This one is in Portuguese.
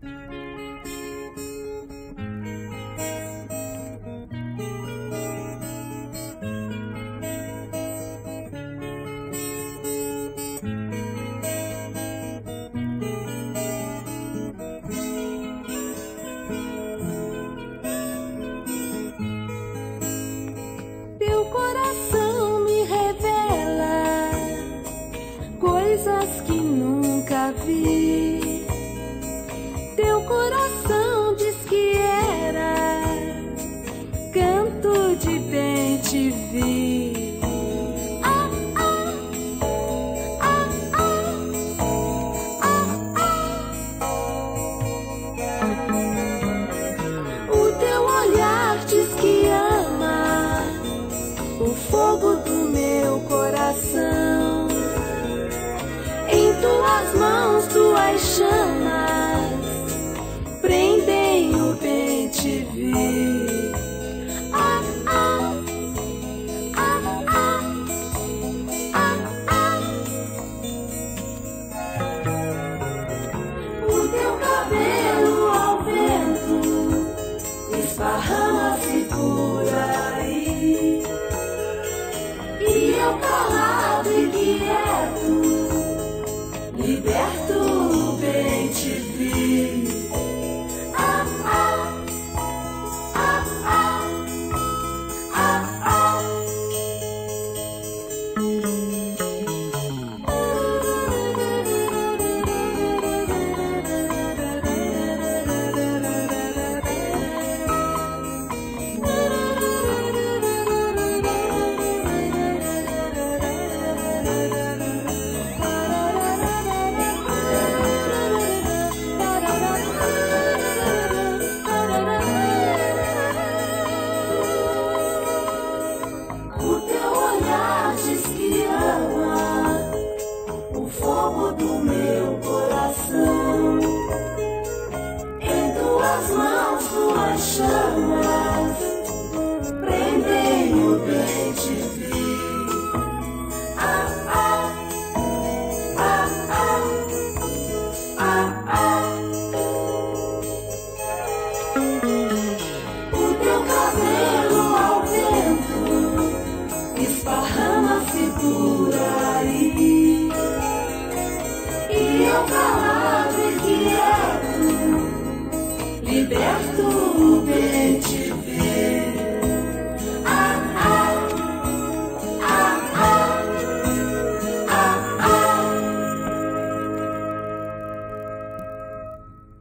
Teu coração me revela coisas que nunca vi. Teu coração diz que era canto de bem te vi. Ah, ah, ah, ah, ah, ah. O teu olhar diz que ama o fogo do meu coração. Em tuas mãos, tuas chamas prendem o bem te vi. Ah, ah, ah, ah, ah, ah. O teu cabelo ao vento esparrama-se por aí, e eu calado e quieto, liberto bem te vi. Ah, ah, ah, ah, ah, ah. O teu olhar diz que ama o fogo do meu coração. Em tuas mãos, tuas chamas prendem o bem te vi. Ah, ah, ah, ah, ah, ah. O teu cabelo ao vento esparrama-se por aí, e eu calado